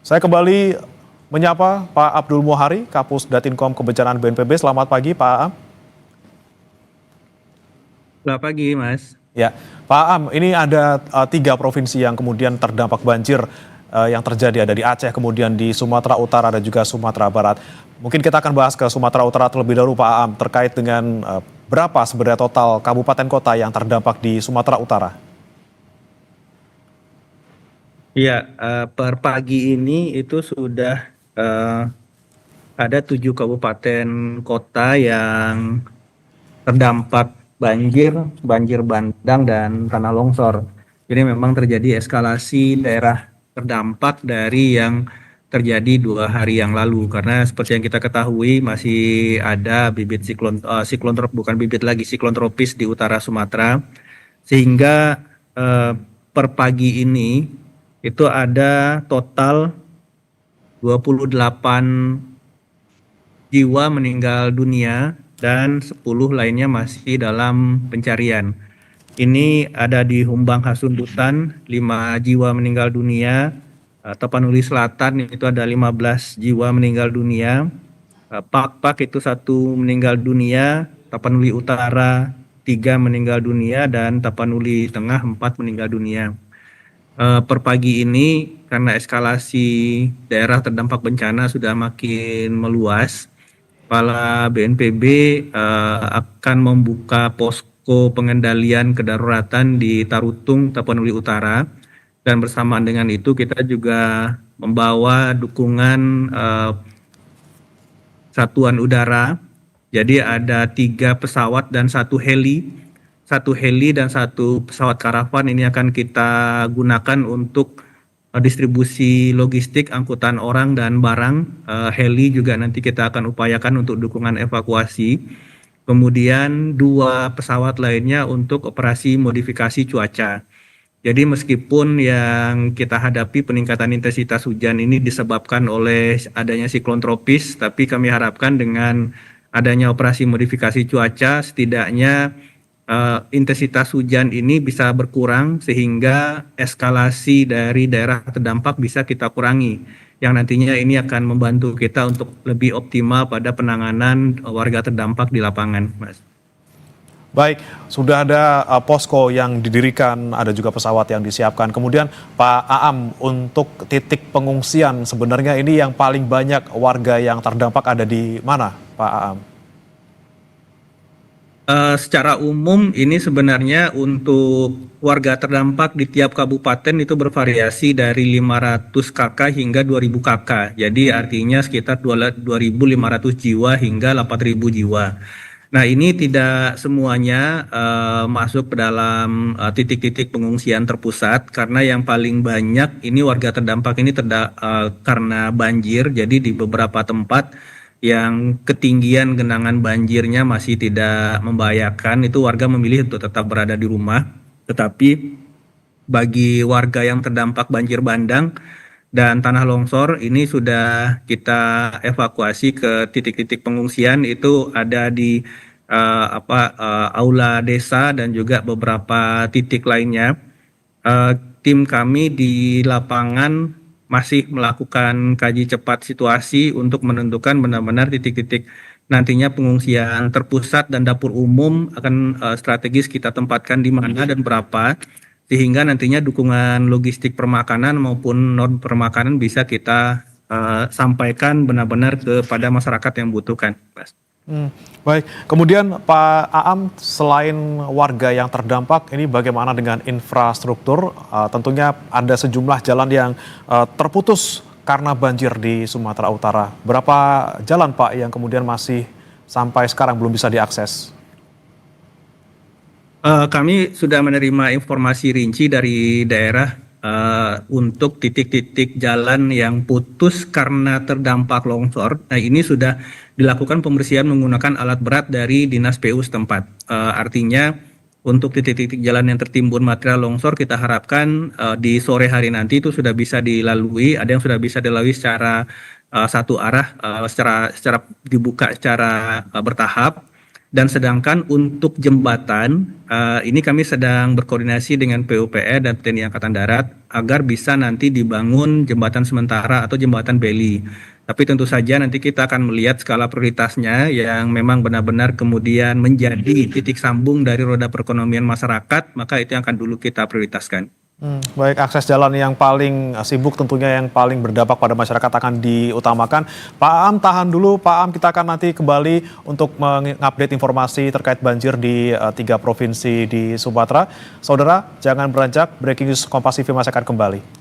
Saya kembali menyapa Pak Abdul Muhari, Kapus Datinkom Kebencanaan BNPB. Selamat pagi, Pak Aam. Selamat pagi, Mas. Ya, Pak Aam, ini ada 3 provinsi yang kemudian terdampak banjir yang terjadi, ada di Aceh, kemudian di Sumatera Utara dan juga Sumatera Barat. Mungkin kita akan bahas ke Sumatera Utara terlebih dahulu, Pak Aam, terkait dengan berapa sebenarnya total kabupaten kota yang terdampak di Sumatera Utara. Iya, per pagi ini itu sudah ada 7 kabupaten kota yang terdampak banjir bandang dan tanah longsor. Jadi memang terjadi eskalasi daerah terdampak dari yang terjadi 2 hari yang lalu, karena seperti yang kita ketahui masih ada bibit bukan bibit lagi, siklon tropis di utara Sumatera, sehingga per pagi ini itu ada total 28 jiwa meninggal dunia dan 10 lainnya masih dalam pencarian. Ini ada di Humbang Hasundutan 5 jiwa meninggal dunia, Tapanuli Selatan itu ada 15 jiwa meninggal dunia, Pak itu 1 meninggal dunia, Tapanuli Utara 3 meninggal dunia, dan Tapanuli Tengah 4 meninggal dunia. Per pagi ini karena eskalasi daerah terdampak bencana sudah makin meluas, Kepala BNPB akan membuka posko pengendalian kedaruratan di Tarutung, Tapanuli Utara, dan bersamaan dengan itu kita juga membawa dukungan satuan udara. Jadi ada 3 pesawat dan 1 heli. 1 heli dan 1 pesawat karavan ini akan kita gunakan untuk distribusi logistik, angkutan orang dan barang. Heli juga nanti kita akan upayakan untuk dukungan evakuasi. Kemudian 2 pesawat lainnya untuk operasi modifikasi cuaca. Jadi meskipun yang kita hadapi peningkatan intensitas hujan ini disebabkan oleh adanya siklon tropis, tapi kami harapkan dengan adanya operasi modifikasi cuaca setidaknya intensitas hujan ini bisa berkurang sehingga eskalasi dari daerah terdampak bisa kita kurangi, yang nantinya ini akan membantu kita untuk lebih optimal pada penanganan warga terdampak di lapangan, Mas. Baik, sudah ada posko yang didirikan, ada juga pesawat yang disiapkan. Kemudian Pak Aam, untuk titik pengungsian sebenarnya ini yang paling banyak warga yang terdampak ada di mana, Pak Aam? Secara umum ini sebenarnya untuk warga terdampak di tiap kabupaten itu bervariasi dari 500 KK hingga 2000 KK. Jadi artinya sekitar 2.500 jiwa hingga 8.000 jiwa. Nah, ini tidak semuanya masuk ke dalam titik-titik pengungsian terpusat, karena yang paling banyak ini warga terdampak ini karena banjir. Jadi di beberapa tempat yang ketinggian genangan banjirnya masih tidak membahayakan, itu warga memilih untuk tetap berada di rumah. Tetapi bagi warga yang terdampak banjir bandang dan tanah longsor ini sudah kita evakuasi ke titik-titik pengungsian. Itu ada di aula desa dan juga beberapa titik lainnya. Tim kami di lapangan masih melakukan kaji cepat situasi untuk menentukan benar-benar titik-titik nantinya pengungsian terpusat dan dapur umum akan strategis kita tempatkan di mana dan berapa, sehingga nantinya dukungan logistik permakanan maupun non permakanan bisa kita sampaikan benar-benar kepada masyarakat yang membutuhkan, Mas. Baik, kemudian Pak Aam, selain warga yang terdampak, ini bagaimana dengan infrastruktur? Tentunya ada sejumlah jalan yang terputus karena banjir di Sumatera Utara. Berapa jalan, Pak, yang kemudian masih sampai sekarang belum bisa diakses? Kami sudah menerima informasi rinci dari daerah untuk titik-titik jalan yang putus karena terdampak longsor. Nah, ini sudah dilakukan pembersihan menggunakan alat berat dari Dinas PU setempat. Artinya untuk titik-titik jalan yang tertimbun material longsor kita harapkan di sore hari nanti itu sudah bisa dilalui. Ada yang sudah bisa dilalui secara satu arah, secara dibuka secara bertahap. Dan sedangkan untuk jembatan, ini kami sedang berkoordinasi dengan PUPR dan TNI Angkatan Darat agar bisa nanti dibangun jembatan sementara atau jembatan beli. Tapi tentu saja nanti kita akan melihat skala prioritasnya yang memang benar-benar kemudian menjadi titik sambung dari roda perekonomian masyarakat, maka itu yang akan dulu kita prioritaskan. Baik, akses jalan yang paling sibuk tentunya yang paling berdampak pada masyarakat akan diutamakan. Pak Aam tahan dulu, Pak Aam kita akan nanti kembali untuk mengupdate informasi terkait banjir di 3 provinsi di Sumatera. Saudara, jangan beranjak, Breaking News Kompas TV masih akan kembali.